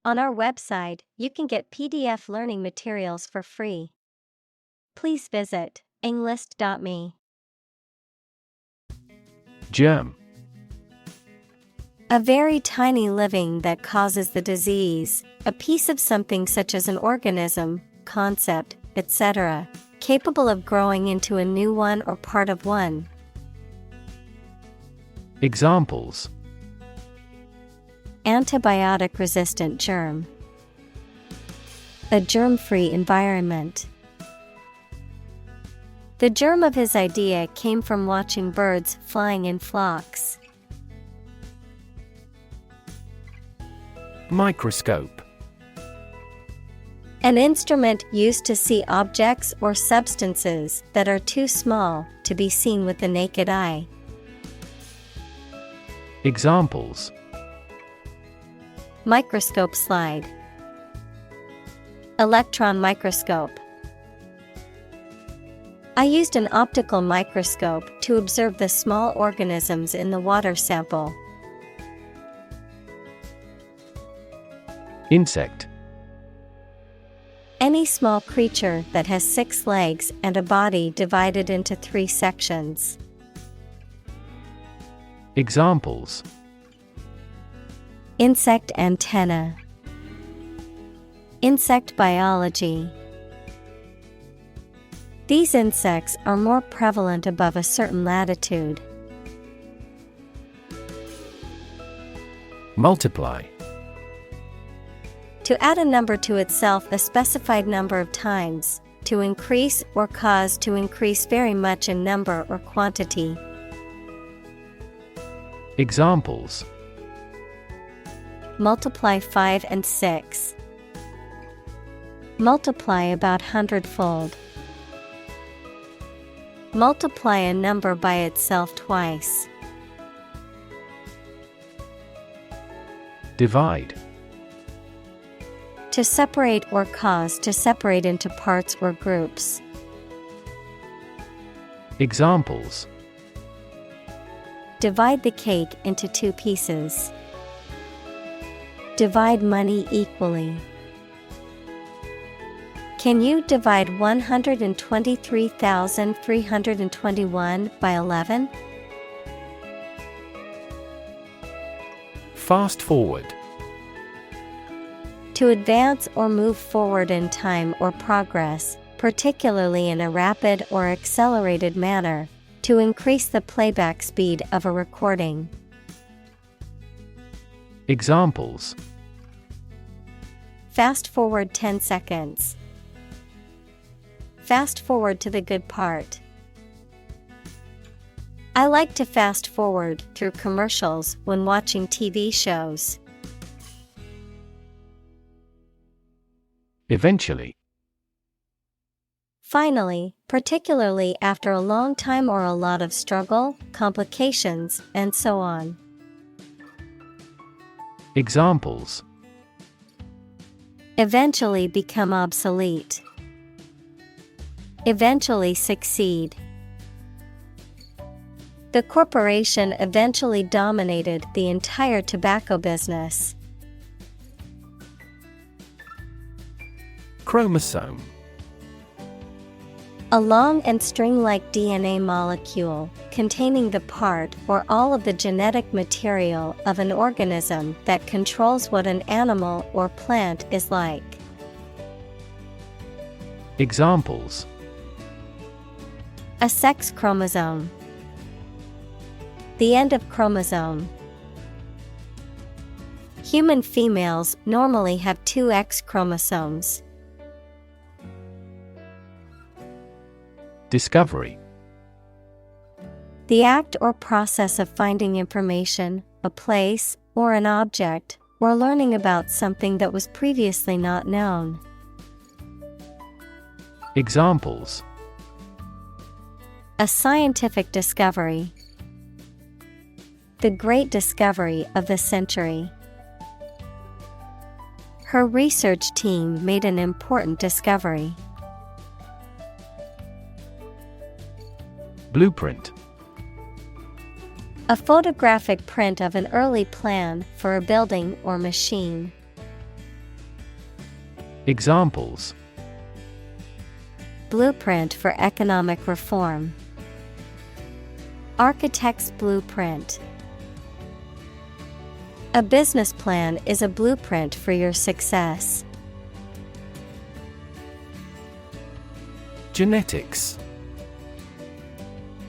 On our website, you can get PDF learning materials for free. Please visit englist.me. Germ. A very tiny living that causes the disease, a piece of something such as an organism, concept, etc., capable of growing into a new one or part of one. Examples: antibiotic-resistant germ, a germ-free environment. The germ of his idea came from watching birds flying in flocks. Microscope. An instrument used to see objects or substances that are too small to be seen with the naked eye. Examples: microscope slide, electron microscope. I used an optical microscope to observe the small organisms in the water sample. Insect. Any small creature that has 6 legs and a body divided into 3 sections. Examples: insect antenna, insect biology. These insects are more prevalent above a certain latitude. Multiply. To add a number to itself a specified number of times, to increase or cause to increase very much in number or quantity. Examples: multiply 5 and 6. Multiply about 100-fold. Multiply a number by itself twice. Divide. To separate or cause to separate into parts or groups. Examples: divide the cake into 2 pieces. Divide money equally. Can you divide 123,321 by 11? Fast forward. To advance or move forward in time or progress, particularly in a rapid or accelerated manner, to increase the playback speed of a recording. Examples: fast forward 10 seconds. Fast forward to the good part. I like to fast forward through commercials when watching TV shows. Eventually. Finally, particularly after a long time or a lot of struggle, complications, and so on. Examples: eventually become obsolete. Eventually succeed. The corporation eventually dominated the entire tobacco business. Chromosome. A long and string-like DNA molecule containing the part or all of the genetic material of an organism that controls what an animal or plant is like. Examples: a sex chromosome. The end of chromosome. Human females normally have 2 X chromosomes. Discovery. The act or process of finding information, a place, or an object, or learning about something that was previously not known. Examples: a scientific discovery. The great discovery of the century. Her research team made an important discovery. Blueprint. A photographic print of an early plan for a building or machine. Examples: blueprint for economic reform. Architect's blueprint. A business plan is a blueprint for your success. Genetics.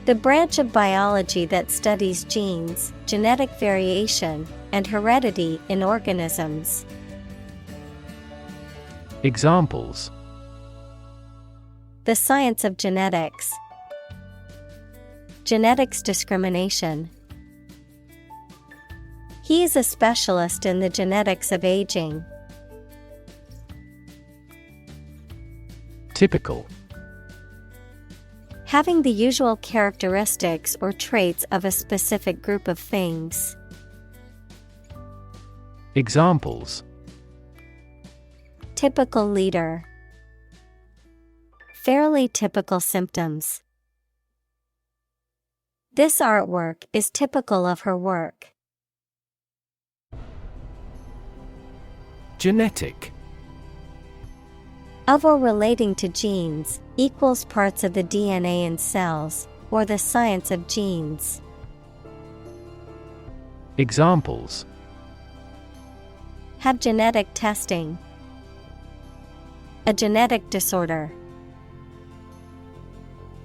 The branch of biology that studies genes, genetic variation, and heredity in organisms. Examples: the science of genetics. Genetics discrimination. He is a specialist in the genetics of aging. Typical. Having the usual characteristics or traits of a specific group of things. Examples: typical leader. Fairly typical symptoms. This artwork is typical of her work. Genetic. Of or relating to genes, equals parts of the DNA in cells, or the science of genes. Examples: have genetic testing. A genetic disorder.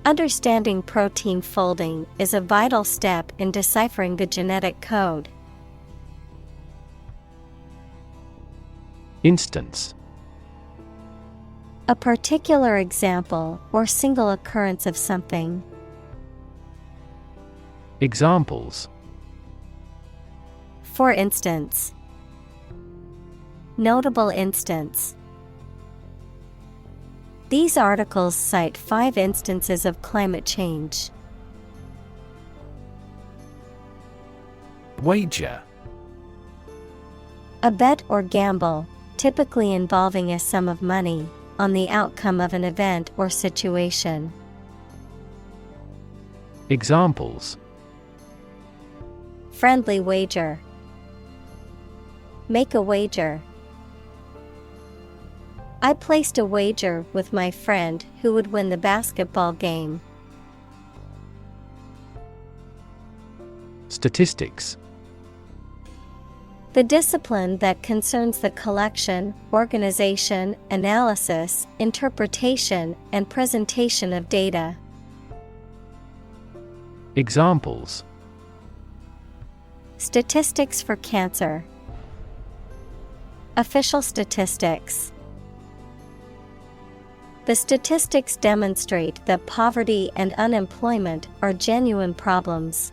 Understanding protein folding is a vital step in deciphering the genetic code. Instance. A particular example or single occurrence of something. Examples: for instance. Notable instance. These articles cite 5 instances of climate change. Wager. A bet or gamble, typically involving a sum of money, on the outcome of an event or situation. Examples: friendly wager. Make a wager. I placed a wager with my friend who would win the basketball game. Statistics. The discipline that concerns the collection, organization, analysis, interpretation, and presentation of data. Examples: statistics for cancer. Official statistics. The statistics demonstrate that poverty and unemployment are genuine problems.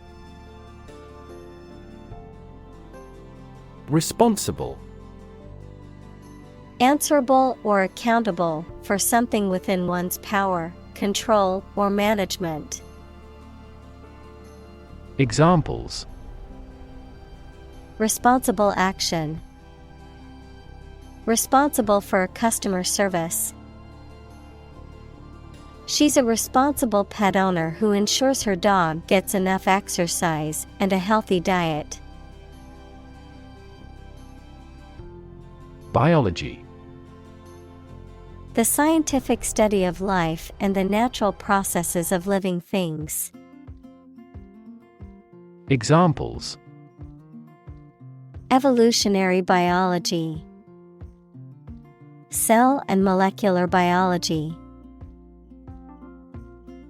Responsible. Answerable or accountable for something within one's power, control, or management. Examples: responsible action. Responsible for customer service. She's a responsible pet owner who ensures her dog gets enough exercise and a healthy diet. Biology. The scientific study of life and the natural processes of living things. Examples: evolutionary biology. Cell and molecular biology.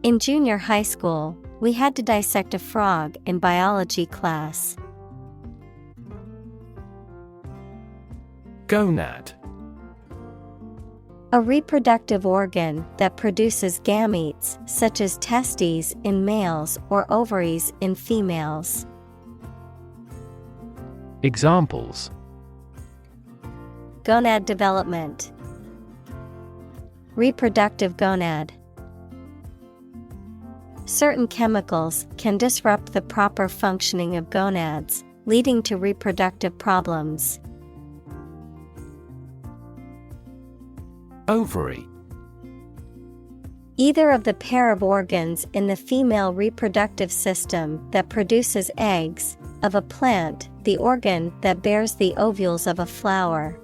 In junior high school, we had to dissect a frog in biology class. Gonad. A reproductive organ that produces gametes such as testes in males or ovaries in females. Examples: gonad development. Reproductive gonad. Certain chemicals can disrupt the proper functioning of gonads, leading to reproductive problems. Ovary. Either of the pair of organs in the female reproductive system that produces eggs, of a plant, the organ that bears the ovules of a flower.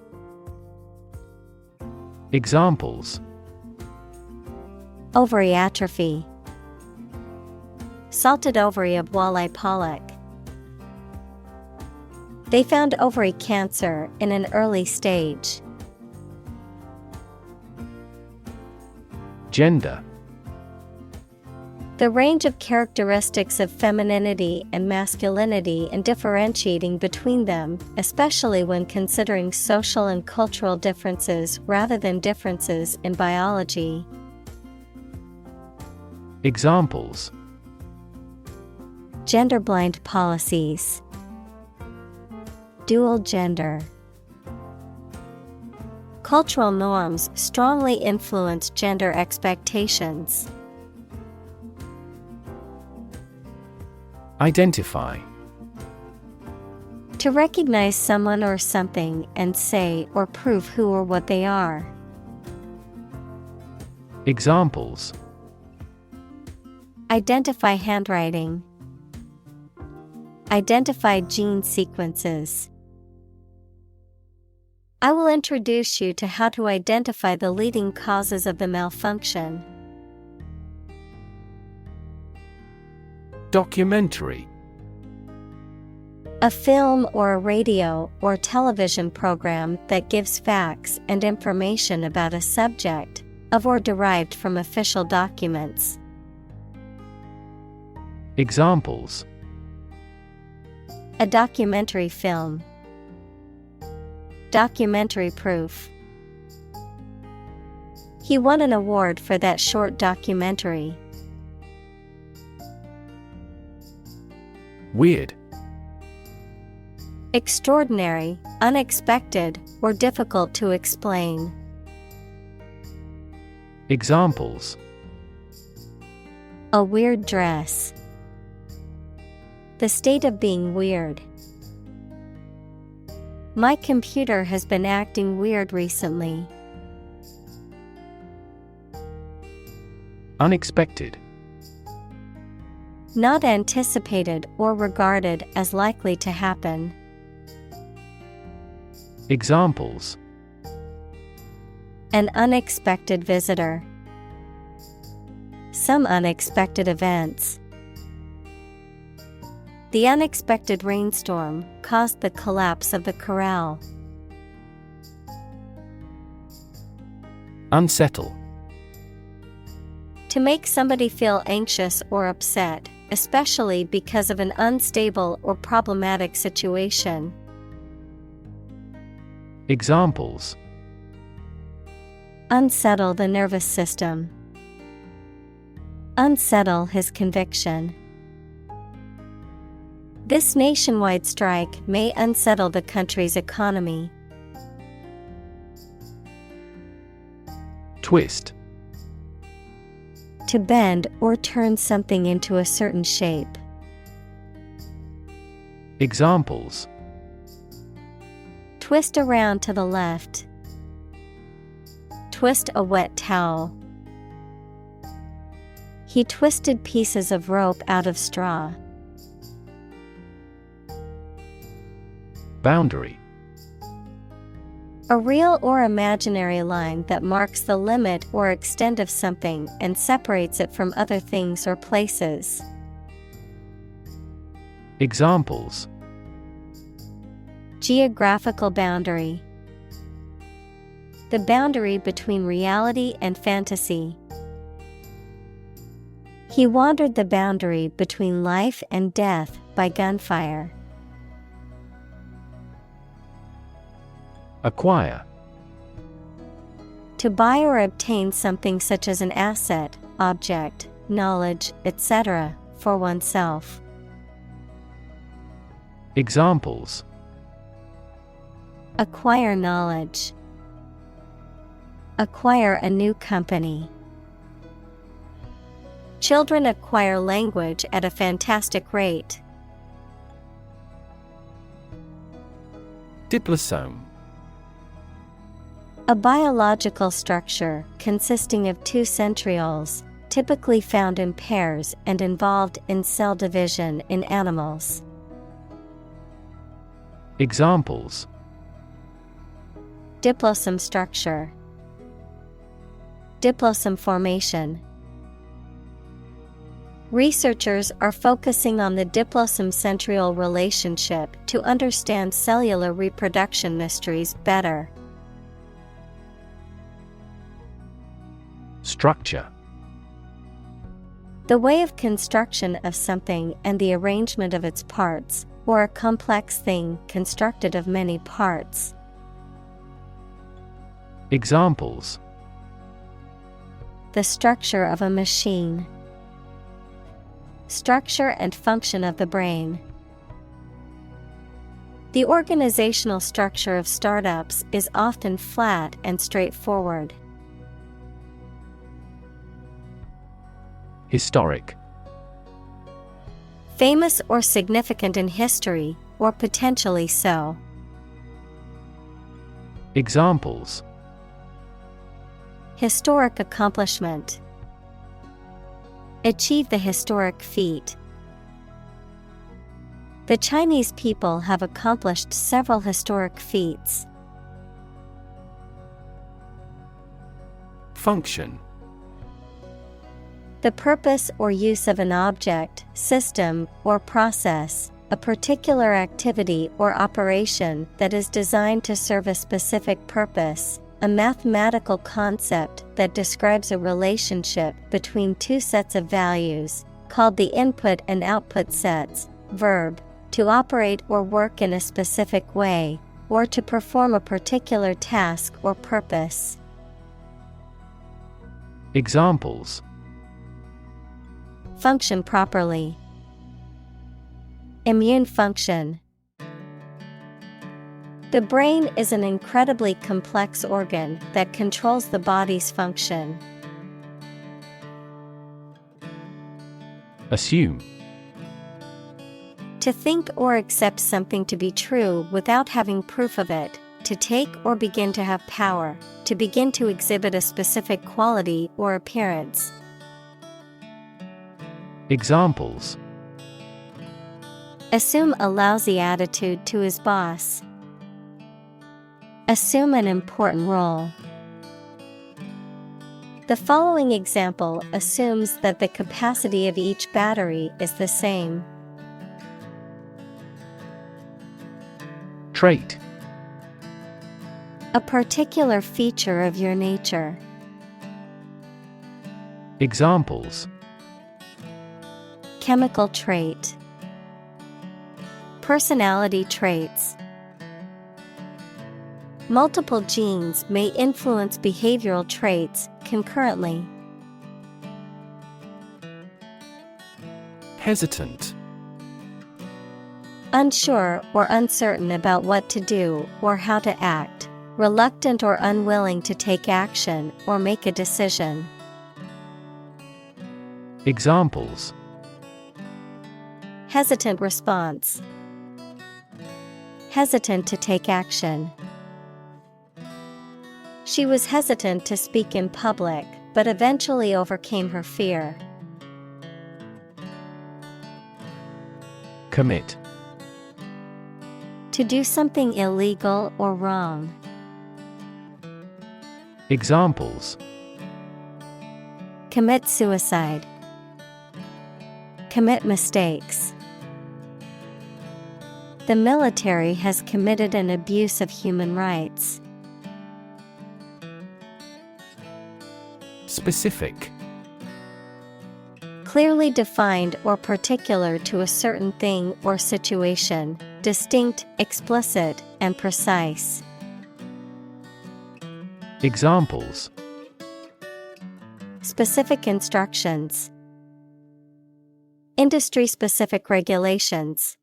Examples: ovary atrophy, salted ovary of walleye pollock. They found ovary cancer in an early stage. Gender. The range of characteristics of femininity and masculinity and differentiating between them, especially when considering social and cultural differences rather than differences in biology. Examples: gender-blind policies, dual gender. Cultural norms strongly influence gender expectations. Identify. To recognize someone or something and say or prove who or what they are. Examples: identify handwriting, identify gene sequences. I will introduce you to how to identify the leading causes of the malfunction. Documentary. A film or a radio or television program that gives facts and information about a subject, of or derived from official documents. Examples: a documentary film, documentary proof. He won an award for that short documentary. Weird. Extraordinary, unexpected, or difficult to explain. Examples: a weird dress, the state of being weird. My computer has been acting weird recently. Unexpected. Not anticipated or regarded as likely to happen. Examples: an unexpected visitor, some unexpected events. The unexpected rainstorm caused the collapse of the corral. Unsettle. To make somebody feel anxious or upset, especially because of an unstable or problematic situation. Examples: unsettle the nervous system, unsettle his conviction. This nationwide strike may unsettle the country's economy. Twist. To bend or turn something into a certain shape. Examples: twist around to the left, twist a wet towel. He twisted pieces of rope out of straw. Boundary. A real or imaginary line that marks the limit or extent of something and separates it from other things or places. Examples: geographical boundary. The boundary between reality and fantasy. He wandered the boundary between life and death by gunfire. Acquire. To buy or obtain something such as an asset, object, knowledge, etc., for oneself. Examples: acquire knowledge, acquire a new company. Children acquire language at a fantastic rate. Diplosome. A biological structure consisting of two centrioles, typically found in pairs and involved in cell division in animals. Examples: diplosome structure, Diplosome formation. Researchers are focusing on the diplosome-centriole relationship to understand cellular reproduction mysteries better. Structure. The way of construction of something and the arrangement of its parts, or a complex thing constructed of many parts. Examples: The structure of a machine. Structure and function of the brain. The organizational structure of startups is often flat and straightforward. Historic. Famous or significant in history, or potentially so. Examples: Historic accomplishment. Achieve the historic feat. The Chinese people have accomplished several historic feats. Function. The purpose or use of an object, system, or process, a particular activity or operation that is designed to serve a specific purpose, a mathematical concept that describes a relationship between two sets of values, called the input and output sets. Verb, to operate or work in a specific way, or to perform a particular task or purpose. Examples: Function properly. Immune function. The brain is an incredibly complex organ that controls the body's function. Assume. To think or accept something to be true without having proof of it, to take or begin to have power, to begin to exhibit a specific quality or appearance. Examples: Assume a lousy attitude to his boss. Assume an important role. The following example assumes that the capacity of each battery is the same. Trait. A particular feature of your nature. Examples: Chemical trait. Personality traits. Multiple genes may influence behavioral traits concurrently. Hesitant. Unsure or uncertain about what to do or how to act, reluctant or unwilling to take action or make a decision. Examples: Hesitant response. Hesitant to take action. She was hesitant to speak in public, but eventually overcame her fear. Commit. To do something illegal or wrong. Examples: Commit suicide. Commit mistakes. The military has committed an abuse of human rights. Specific. Clearly defined or particular to a certain thing or situation, distinct, explicit, and precise. Examples: Specific instructions. Industry-specific regulations.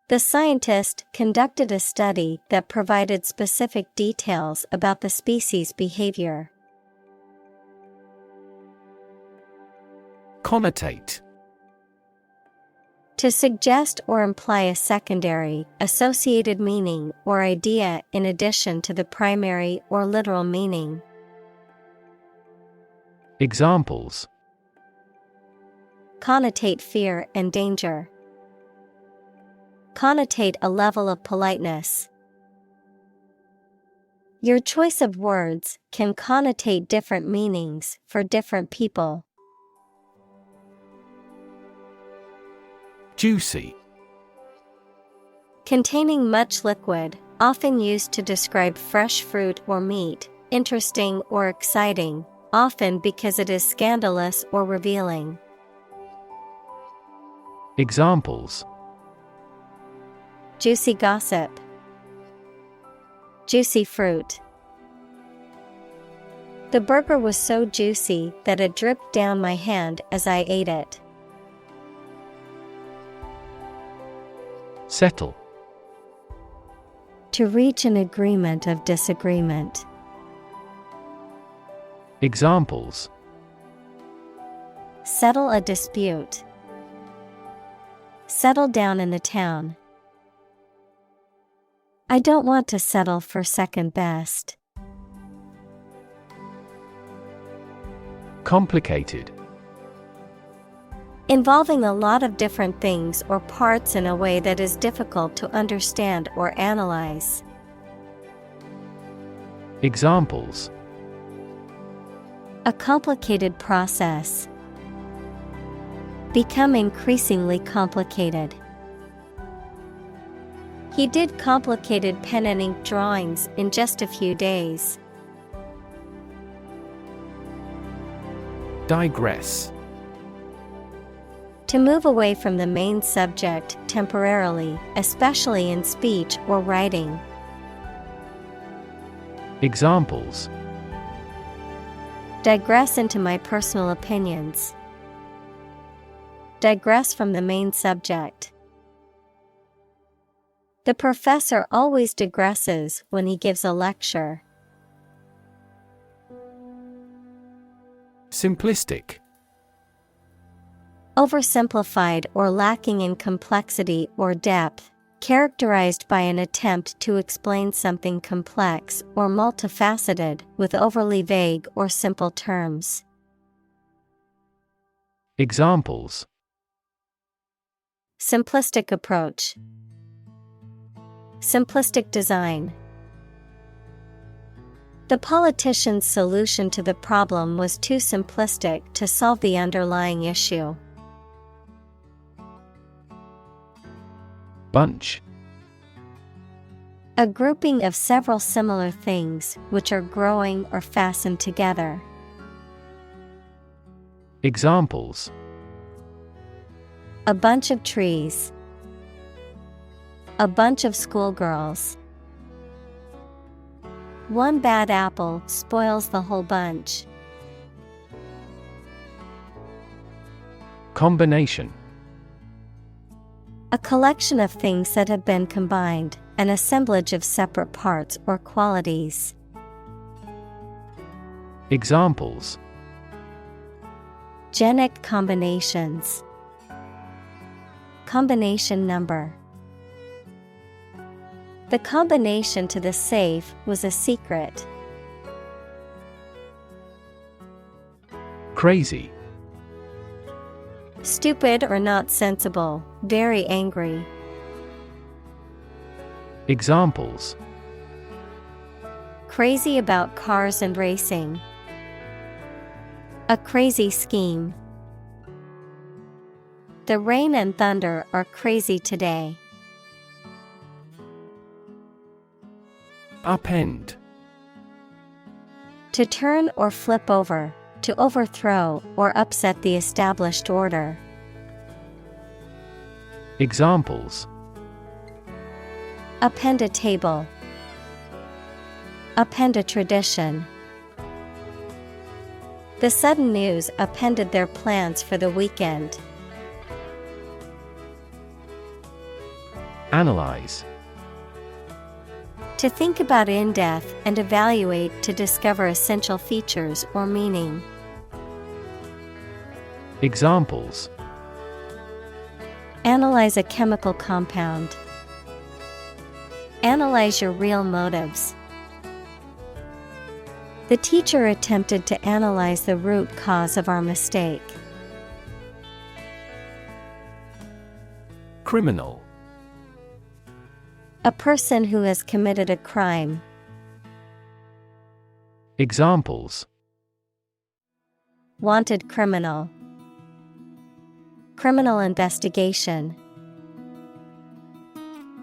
The scientist conducted a study that provided specific details about the species' behavior. Connotate. To suggest or imply a secondary, associated meaning or idea in addition to the primary or literal meaning. Examples: Connotate fear and danger. Connotate a level of politeness. Your choice of words can connotate different meanings for different people. Juicy. Containing much liquid, often used to describe fresh fruit or meat, interesting or exciting, often because it is scandalous or revealing. Examples: Juicy gossip. Juicy fruit. The burger was so juicy that it dripped down my hand as I ate it. Settle. To reach an agreement of disagreement. Examples: Settle a dispute. Settle down in the town. I don't want to settle for second best. Complicated. Involving a lot of different things or parts in a way that is difficult to understand or analyze. Examples: A complicated process. Become increasingly complicated. He did complicated pen and ink drawings in just a few days. Digress. To move away from the main subject temporarily, especially in speech or writing. Examples: Digress into my personal opinions. Digress from the main subject. The professor always digresses when he gives a lecture. Simplistic. Oversimplified or lacking in complexity or depth, characterized by an attempt to explain something complex or multifaceted with overly vague or simple terms. Examples: Simplistic approach. Simplistic design. The politician's solution to the problem was too simplistic to solve the underlying issue. Bunch. A grouping of several similar things which are growing or fastened together. Examples: A bunch of trees. A bunch of schoolgirls. One bad apple spoils the whole bunch. Combination. A collection of things that have been combined, an assemblage of separate parts or qualities. Examples: Genic combinations. Combination number. The combination to the safe was a secret. Crazy. Stupid or not sensible, very angry. Examples: Crazy about cars and racing. A crazy scheme. The rain and thunder are crazy today. Upend. To turn or flip over, to overthrow or upset the established order. Examples: Append a table. Append a tradition. The sudden news upended their plans for the weekend. Analyze. To think about in depth and evaluate to discover essential features or meaning. Examples: Analyze a chemical compound. Analyze your real motives. The teacher attempted to analyze the root cause of our mistake. Criminal. A person who has committed a crime. Examples: Wanted criminal. Criminal investigation.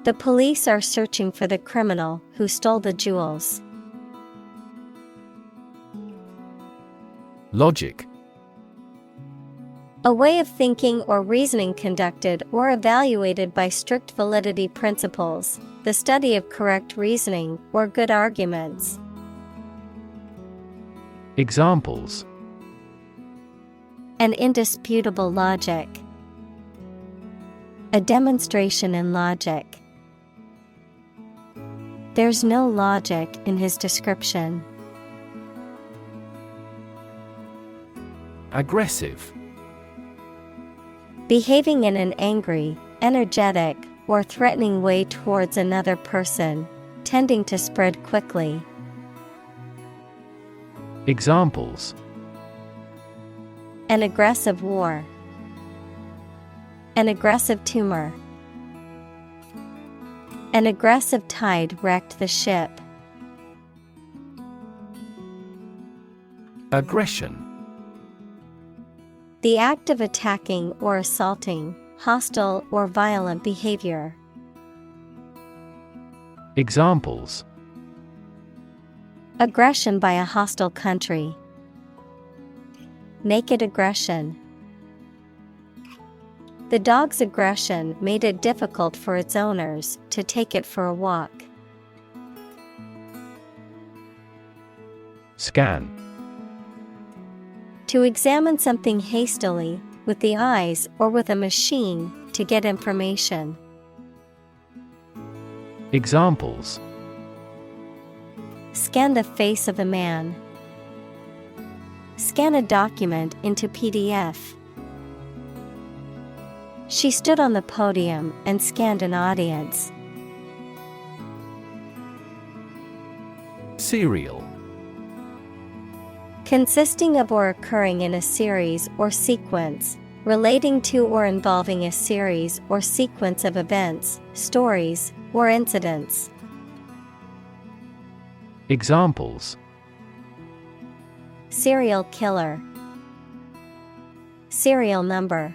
The police are searching for the criminal who stole the jewels. Logic. A way of thinking or reasoning conducted or evaluated by strict validity principles, the study of correct reasoning or good arguments. Examples: An indisputable logic. A demonstration in logic. There's no logic in his description. Aggressive. Behaving in an angry, energetic, or threatening way towards another person, tending to spread quickly. Examples: An aggressive war. An aggressive tumor. An aggressive tide wrecked the ship. Aggression. The act of attacking or assaulting, hostile or violent behavior. Examples: Aggression by a hostile country. Naked aggression. The dog's aggression made it difficult for its owners to take it for a walk. Scan. To examine something hastily, with the eyes or with a machine, to get information. Examples: Scan the face of a man. Scan a document into PDF. She stood on the podium and scanned an audience. Serial. Consisting of or occurring in a series or sequence, relating to or involving a series or sequence of events, stories, or incidents. Examples: Serial killer. Serial number.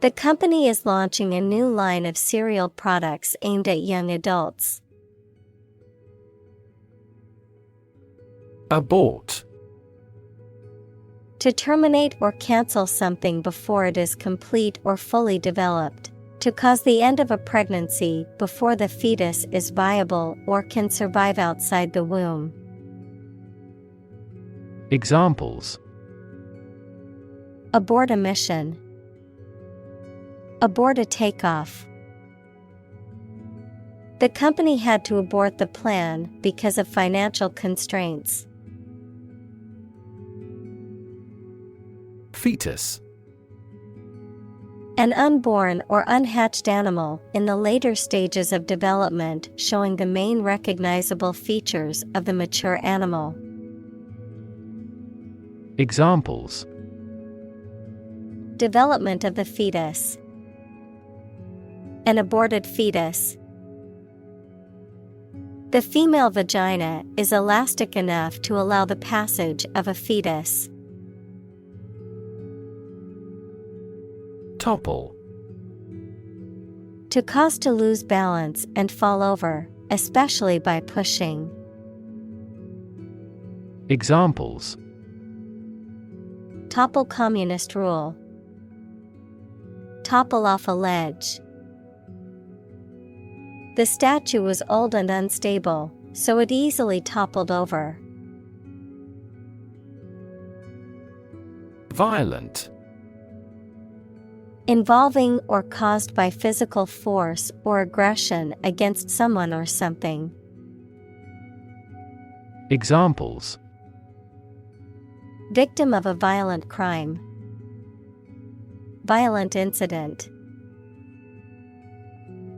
The company is launching a new line of cereal products aimed at young adults. Abort. To terminate or cancel something before it is complete or fully developed. To cause the end of a pregnancy before the fetus is viable or can survive outside the womb. Examples: Abort a mission. Abort a takeoff. The company had to abort the plan because of financial constraints. Fetus. An unborn or unhatched animal in the later stages of development, showing the main recognizable features of the mature animal. Examples: Development of the fetus. An aborted fetus. The female vagina is elastic enough to allow the passage of a fetus. Topple. To cause to lose balance and fall over, especially by pushing. Examples: Topple communist rule. Topple off a ledge. The statue was old and unstable, so it easily toppled over. Violent. Involving or caused by physical force or aggression against someone or something. Examples: Victim of a violent crime. Violent incident.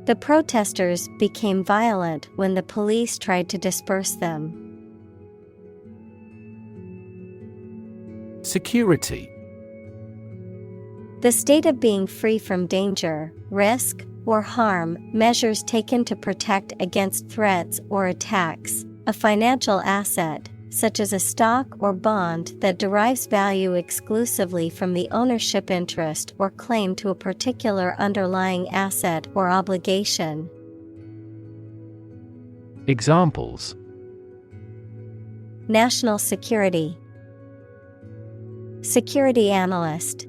The protesters became violent when the police tried to disperse them. Security. The state of being free from danger, risk, or harm, measures taken to protect against threats or attacks, A financial asset, such as a stock or bond that derives value exclusively from the ownership interest or claim to a particular underlying asset or obligation. Examples: National security. Security analyst.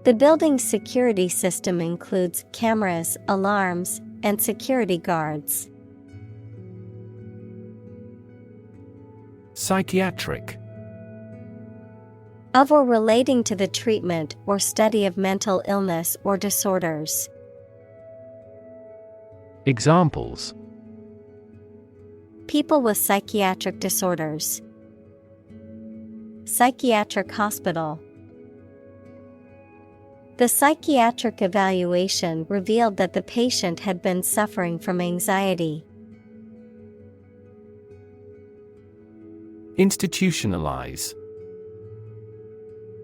The building's security system includes cameras, alarms, and security guards. Psychiatric. Of or relating to the treatment or study of mental illness or disorders. Examples: People with psychiatric disorders. Psychiatric hospital. The psychiatric evaluation revealed that the patient had been suffering from anxiety. Institutionalize.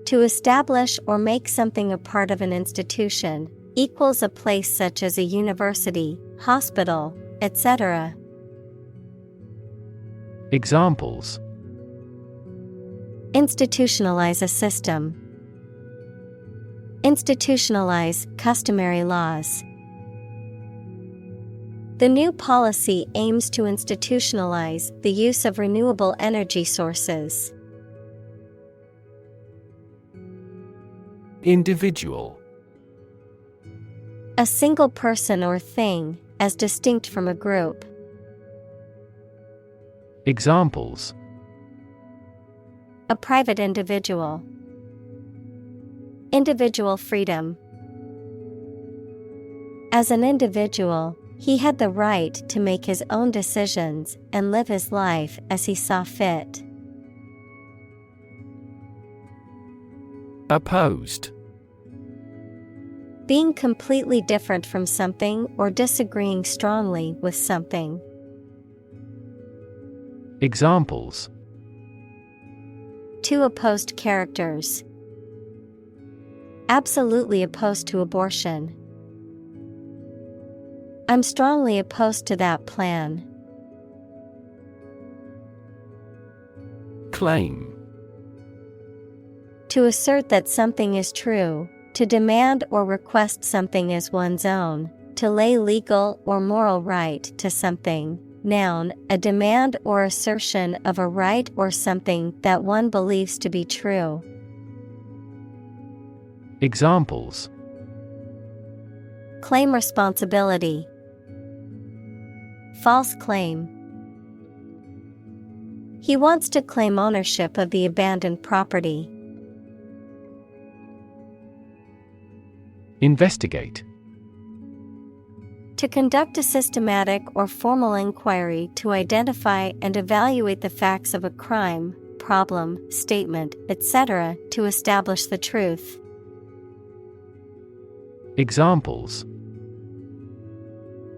To establish or make something a part of an institution, equals a place such as a university, hospital, etc. Examples: Institutionalize a system. Institutionalize customary laws. The new policy aims to institutionalize the use of renewable energy sources. Individual. A single person or thing, as distinct from a group. Examples: A private individual. Individual freedom. As an individual, he had the right to make his own decisions and live his life as he saw fit. Opposed. Being completely different from something or disagreeing strongly with something. Examples: Two opposed characters. Absolutely opposed to abortion. I'm strongly opposed to that plan. Claim. To assert that something is true, to demand or request something as one's own, to lay legal or moral right to something. Noun, a demand or assertion of a right or something that one believes to be true. Examples: Claim responsibility. False claim. He wants to claim ownership of the abandoned property. Investigate. To conduct a systematic or formal inquiry to identify and evaluate the facts of a crime, problem, statement, etc., to establish the truth. Examples: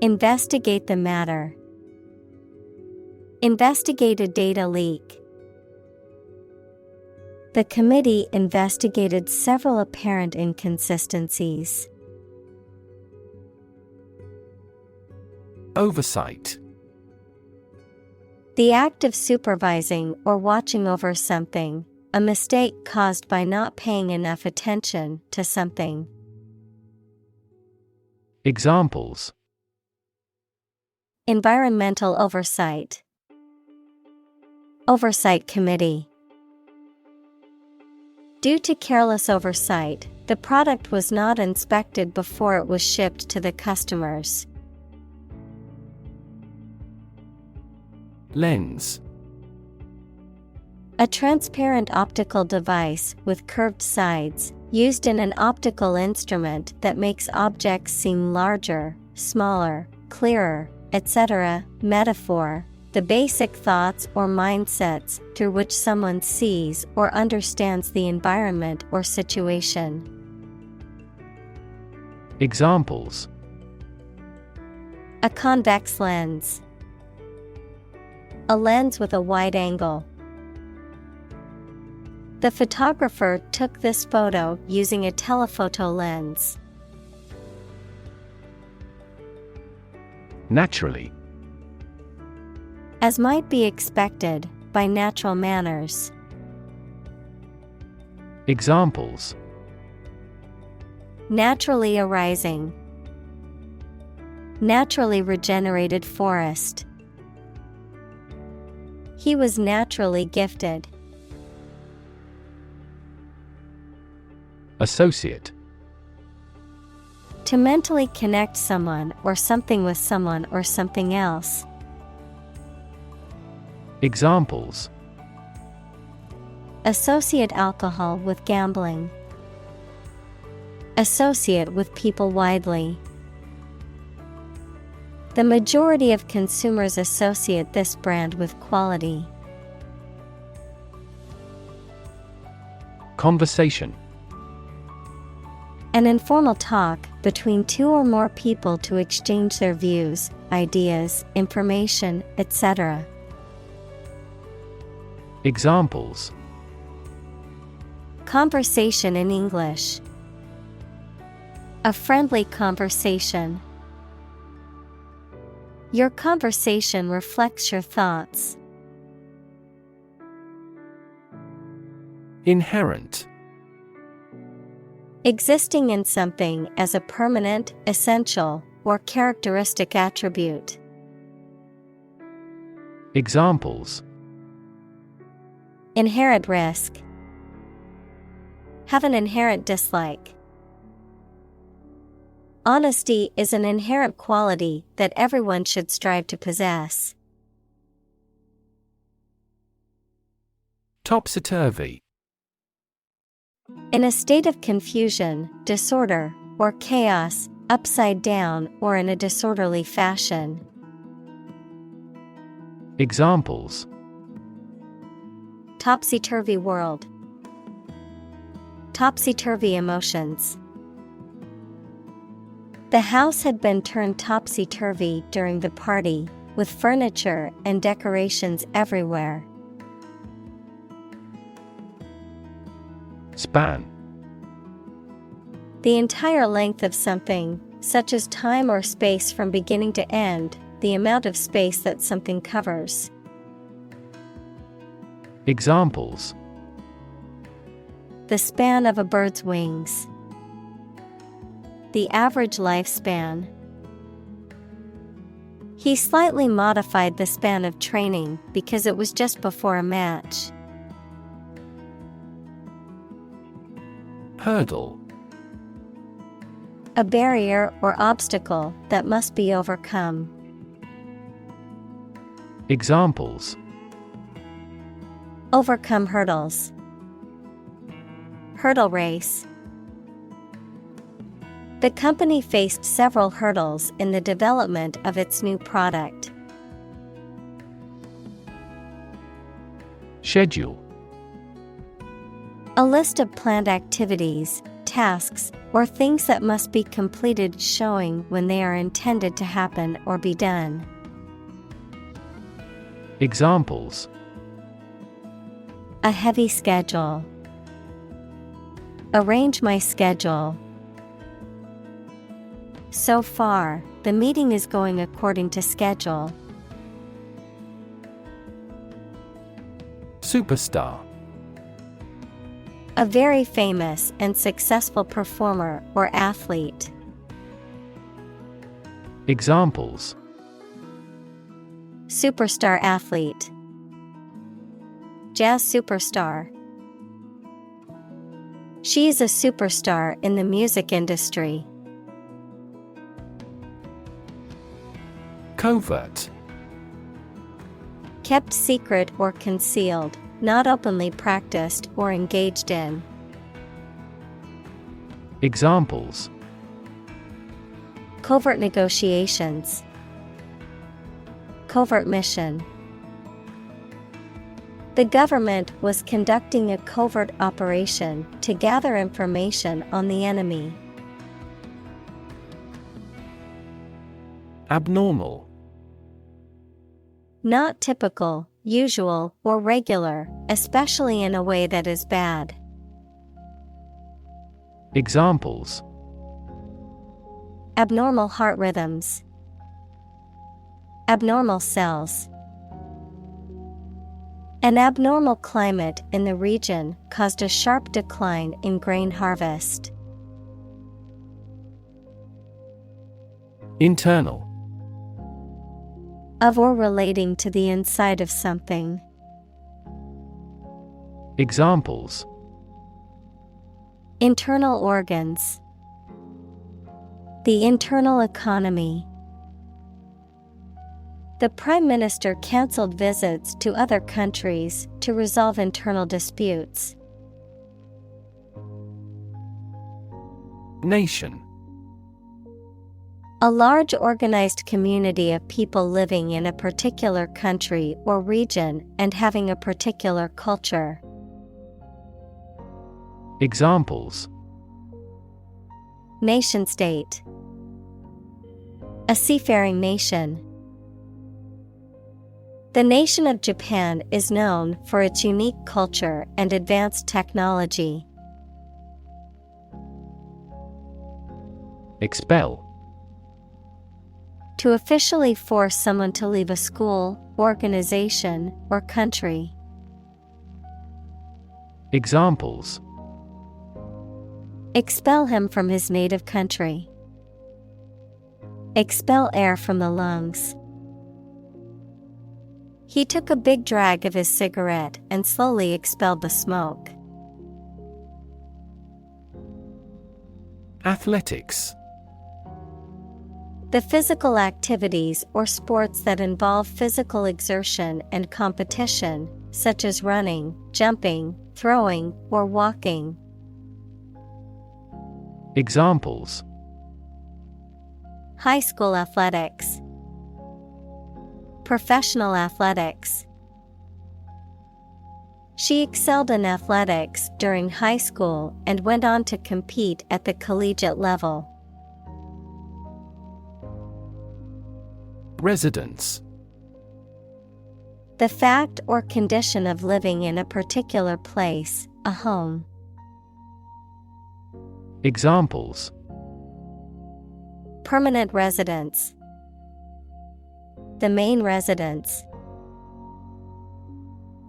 Investigate the matter. Investigate a data leak. The committee investigated several apparent inconsistencies. Oversight. The act of supervising or watching over something, a mistake caused by not paying enough attention to something. Examples: Environmental oversight. Oversight committee. Due to careless oversight, the product was not inspected before it was shipped to the customers. Lens. A transparent optical device with curved sides, used in an optical instrument that makes objects seem larger, smaller, clearer, etc. Metaphor. The basic thoughts or mindsets through which someone sees or understands the environment or situation. Examples: A convex lens. A lens with a wide angle. The photographer took this photo using a telephoto lens. Naturally. As might be expected, by natural manners. Examples: Naturally arising. Naturally regenerated forest. He was naturally gifted. Associate. To mentally connect someone or something with someone or something else. Examples: Associate alcohol with gambling. Associate with people widely. The majority of consumers associate this brand with quality. Conversation. An informal talk between two or more people to exchange their views, ideas, information, etc. Examples: Conversation in English. A friendly conversation. Your conversation reflects your thoughts. Inherent. Existing in something as a permanent, essential, or characteristic attribute. Examples: Inherent risk. Have an inherent dislike. Honesty is an inherent quality that everyone should strive to possess. Topsy-turvy. In a state of confusion, disorder, or chaos, upside down or in a disorderly fashion. Examples: Topsy-turvy world. Topsy-turvy emotions. The house had been turned topsy-turvy during the party, with furniture and decorations everywhere. Span. The entire length of something, such as time or space from beginning to end, the amount of space that something covers. Examples: The span of a bird's wings. The average lifespan. He slightly modified the span of training because it was just before a match. Hurdle. A barrier or obstacle that must be overcome. Examples: Overcome hurdles. Hurdle race. The company faced several hurdles in the development of its new product. Schedule. A list of planned activities, tasks, or things that must be completed showing when they are intended to happen or be done. Examples: A heavy schedule. Arrange my schedule. So far, the meeting is going according to schedule. Superstar. A very famous and successful performer or athlete. Examples: Superstar athlete. Jazz superstar. She is a superstar in the music industry. Covert. Kept secret or concealed, not openly practiced or engaged in. Examples: Covert negotiations. Covert mission. The government was conducting a covert operation to gather information on the enemy. Abnormal. Not typical, usual, or regular, especially in a way that is bad. Examples: Abnormal heart rhythms. Abnormal cells. An abnormal climate in the region caused a sharp decline in grain harvest. Internal. Of or relating to the inside of something. Examples: Internal organs. The internal economy. The Prime Minister cancelled visits to other countries to resolve internal disputes. Nation. A large organized community of people living in a particular country or region and having a particular culture. Examples: Nation-state. A seafaring nation. The nation of Japan is known for its unique culture and advanced technology. Expel. To officially force someone to leave a school, organization, or country. Examples: Expel him from his native country. Expel air from the lungs. He took a big drag of his cigarette and slowly expelled the smoke. Athletics. The physical activities or sports that involve physical exertion and competition, such as running, jumping, throwing, or walking. Examples: High school athletics. Professional athletics. She excelled in athletics during high school and went on to compete at the collegiate level. Residence. The fact or condition of living in a particular place, a home. Examples: Permanent residence. The main residence.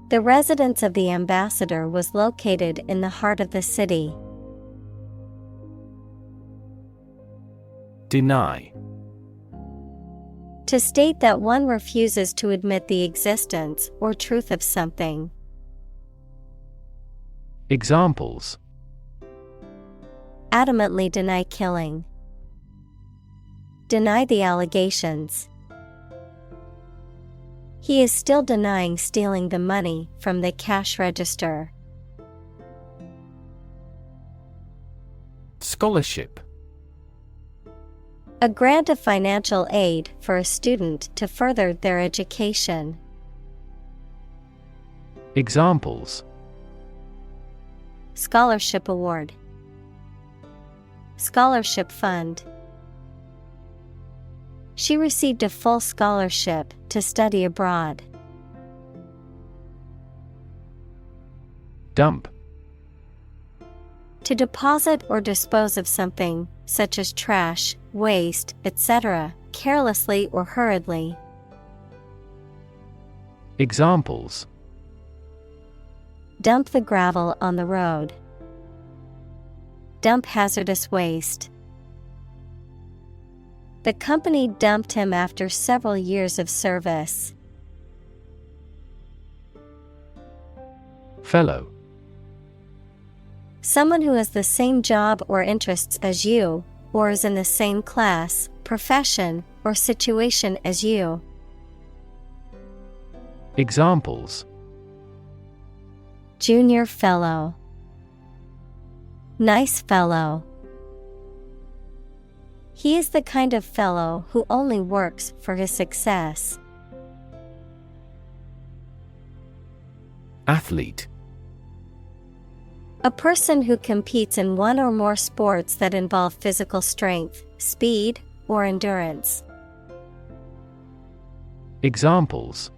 The residence of the ambassador was located in the heart of the city. Deny. To state that one refuses to admit the existence or truth of something. Examples: Adamantly deny killing. Deny the allegations. He is still denying stealing the money from the cash register. Scholarship. A grant of financial aid for a student to further their education. Examples: Scholarship award. Scholarship fund. She received a full scholarship to study abroad. Dump. To deposit or dispose of something, such as trash, waste, etc., carelessly or hurriedly. Examples: Dump the gravel on the road. Dump hazardous waste. The company dumped him after several years of service. Fellow. Someone who has the same job or interests as you, or is in the same class, profession, or situation as you. Examples: Junior fellow. Nice fellow. He is the kind of fellow who only works for his success. Athlete. A person who competes in one or more sports that involve physical strength, speed, or endurance. Examples: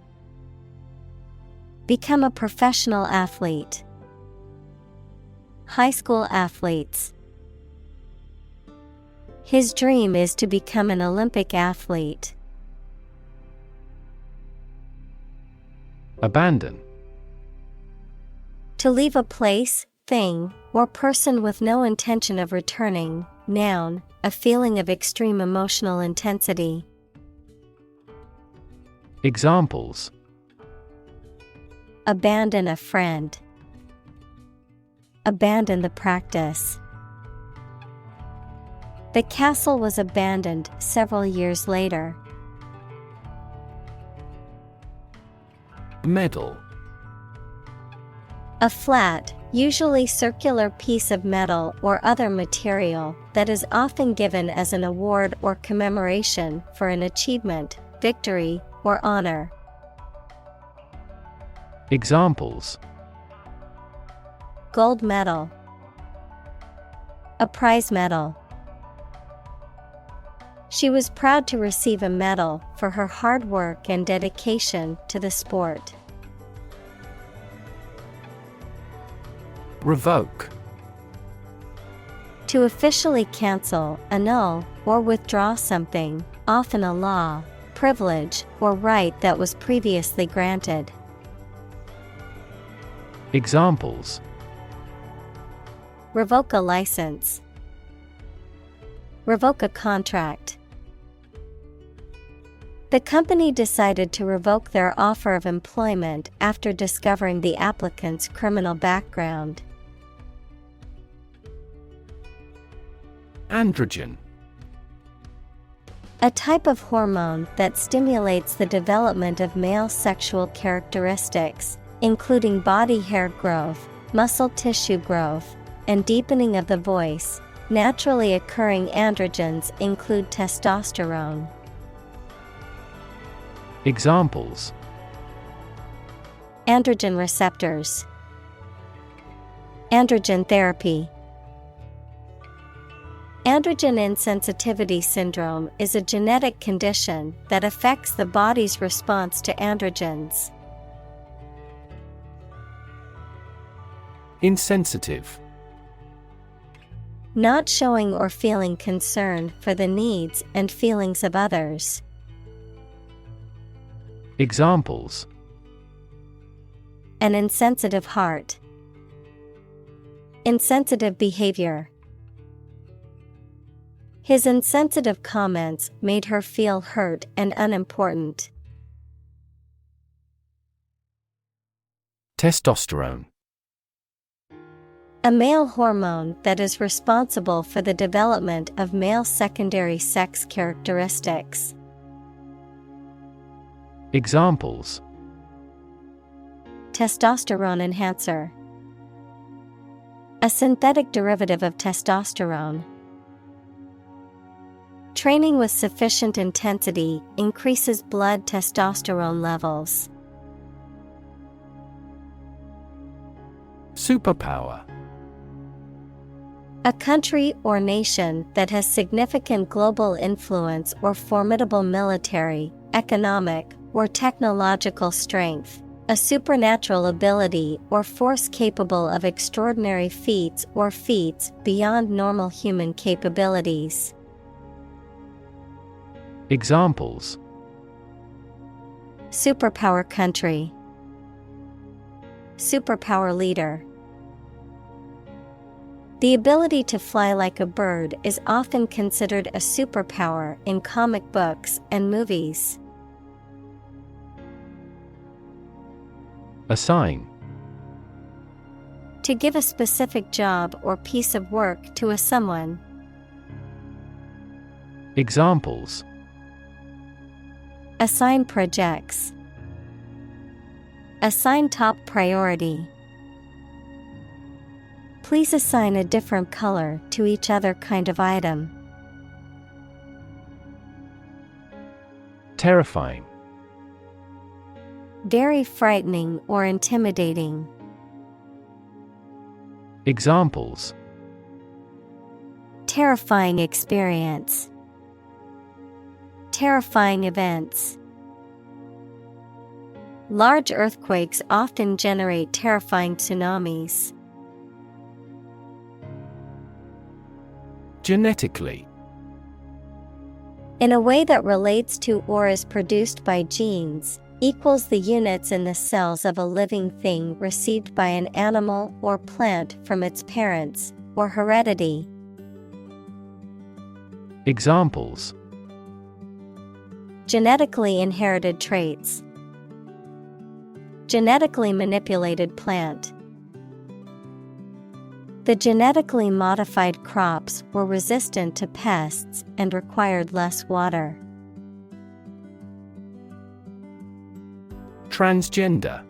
Become a professional athlete. High school athletes. His dream is to become an Olympic athlete. Abandon. To leave a place, thing, or person with no intention of returning. Noun, a feeling of extreme emotional intensity. Examples: Abandon a friend. Abandon the practice. The castle was abandoned several years later. Medal. A flat, usually circular piece of metal or other material that is often given as an award or commemoration for an achievement, victory, or honor. Examples: Gold medal. A prize medal. She was proud to receive a medal for her hard work and dedication to the sport. Revoke. To officially cancel, annul, or withdraw something, often a law, privilege, or right that was previously granted. Examples: Revoke a license. Revoke a contract. The company decided to revoke their offer of employment after discovering the applicant's criminal background. Androgen. A type of hormone that stimulates the development of male sexual characteristics, including body hair growth, muscle tissue growth, and deepening of the voice. Naturally occurring androgens include testosterone. Examples: Androgen receptors. Androgen therapy. Androgen insensitivity syndrome is a genetic condition that affects the body's response to androgens. Insensitive. Not showing or feeling concern for the needs and feelings of others. Examples: An insensitive heart. Insensitive behavior. His insensitive comments made her feel hurt and unimportant. Testosterone. A male hormone that is responsible for the development of male secondary sex characteristics. Examples: Testosterone enhancer. A synthetic derivative of testosterone. Training with sufficient intensity increases blood testosterone levels. Superpower. A country or nation that has significant global influence or formidable military, economic, or technological strength. A supernatural ability or force capable of extraordinary feats or feats beyond normal human capabilities. Examples: Superpower country. Superpower leader. The ability to fly like a bird is often considered a superpower in comic books and movies. Assign. To give a specific job or piece of work to a someone. Examples: Assign projects. Assign top priority. Please assign a different color to each other kind of item. Terrifying. Very frightening or intimidating. Examples: Terrifying experience. Terrifying events. Large earthquakes often generate terrifying tsunamis. Genetically. In a way that relates to or is produced by genes, equals the units in the cells of a living thing received by an animal or plant from its parents, or heredity. Examples: Genetically inherited traits. Genetically manipulated plant. The genetically modified crops were resistant to pests and required less water. Transgender.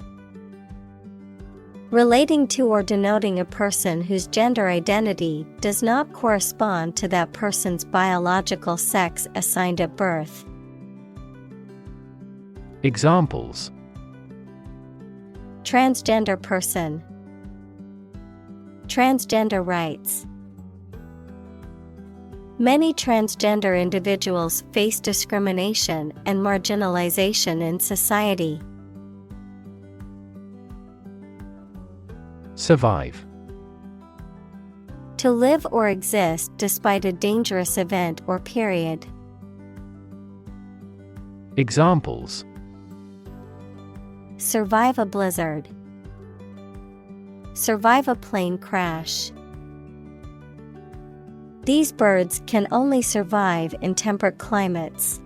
Relating to or denoting a person whose gender identity does not correspond to that person's biological sex assigned at birth. Examples: Transgender person. Transgender rights. Many transgender individuals face discrimination and marginalization in society. Survive. To live or exist despite a dangerous event or period. Examples: Survive a blizzard. Survive a plane crash. These birds can only survive in temperate climates.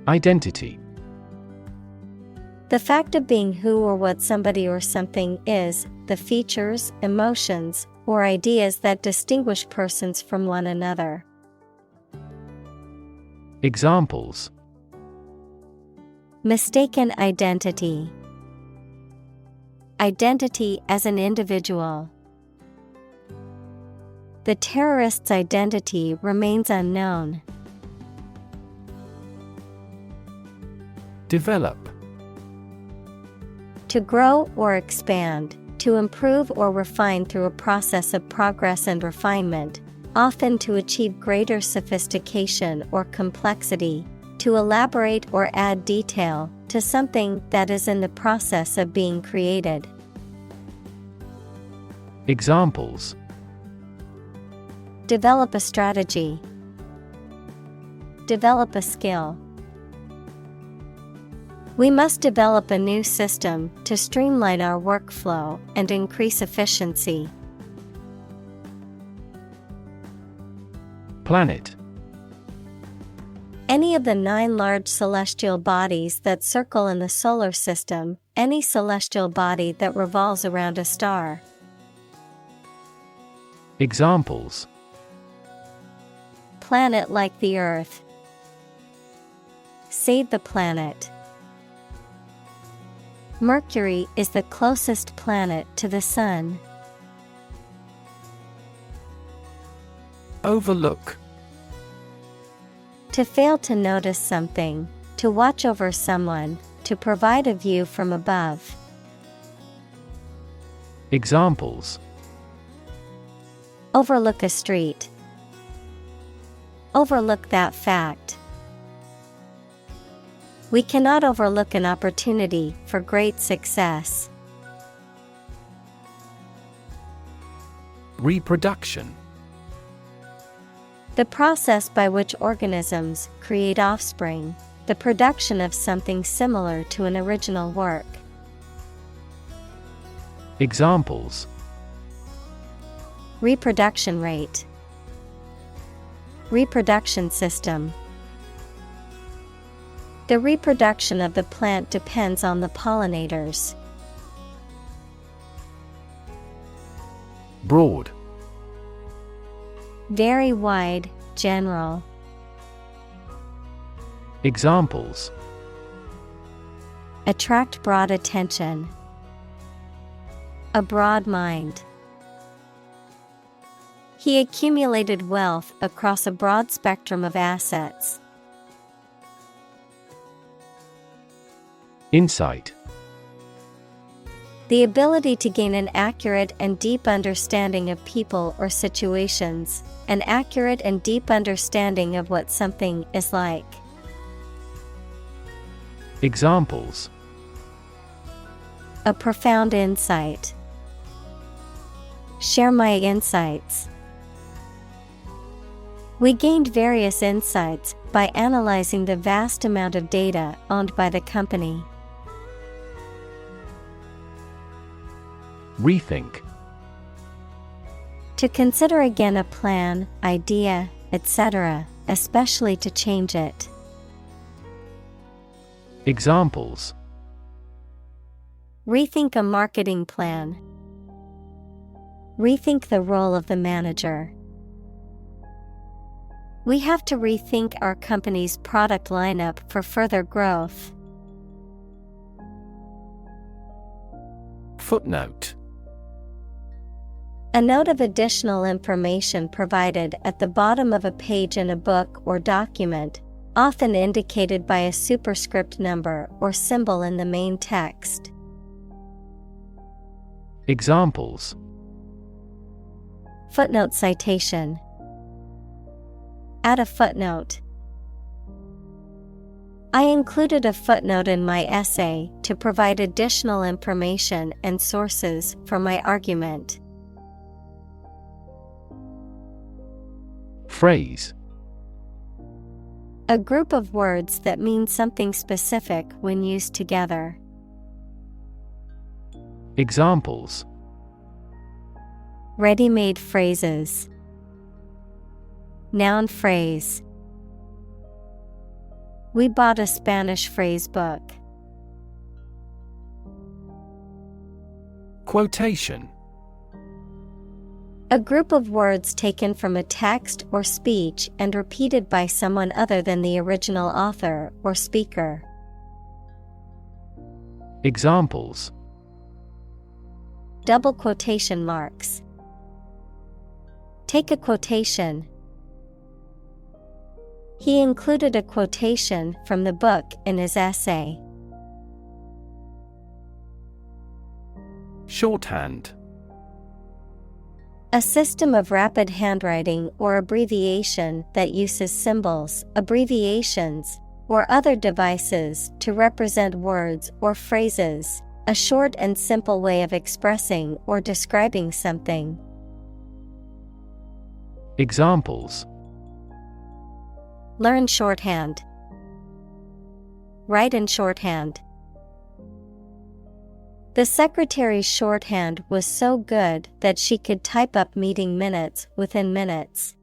Identity. The fact of being who or what somebody or something is, the features, emotions, or ideas that distinguish persons from one another. Examples: Mistaken identity. Identity as an individual. The terrorist's identity remains unknown. Develop. To grow or expand, to improve or refine through a process of progress and refinement, often to achieve greater sophistication or complexity, to elaborate or add detail to something that is in the process of being created. Examples: Develop a strategy. Develop a skill. We must develop a new system to streamline our workflow and increase efficiency. Planet. Any of the 9 large celestial bodies that circle in the solar system, any celestial body that revolves around a star. Examples: Planet like the Earth. Save the planet. Mercury is the closest planet to the Sun. Overlook. To fail to notice something, to watch over someone, to provide a view from above. Examples: Overlook a street. Overlook that fact. We cannot overlook an opportunity for great success. Reproduction. The process by which organisms create offspring, the production of something similar to an original work. Examples: Reproduction rate. Reproduction system. The reproduction of the plant depends on the pollinators. Broad. Very wide, general. Examples: Attract broad attention. A broad mind. He accumulated wealth across a broad spectrum of assets. Insight. The ability to gain an accurate and deep understanding of people or situations, an accurate and deep understanding of what something is like. Examples: A profound insight. Share my insights. We gained various insights by analyzing the vast amount of data owned by the company. Rethink. To consider again a plan, idea, etc., especially to change it. Examples: Rethink a marketing plan. Rethink the role of the manager. We have to rethink our company's product lineup for further growth. Footnote. A note of additional information provided at the bottom of a page in a book or document, often indicated by a superscript number or symbol in the main text. Examples: Footnote citation. Add a footnote. I included a footnote in my essay to provide additional information and sources for my argument. Phrase. A group of words that mean something specific when used together. Examples: Ready-made phrases. Noun phrase. We bought a Spanish phrase book. Quotation. A group of words taken from a text or speech and repeated by someone other than the original author or speaker. Examples: Double quotation marks. Take a quotation. He included a quotation from the book in his essay. Shorthand. A system of rapid handwriting or abbreviation that uses symbols, abbreviations, or other devices to represent words or phrases, a short and simple way of expressing or describing something. Examples: Learn shorthand. Write in shorthand. The secretary's shorthand was so good that she could type up meeting minutes within minutes.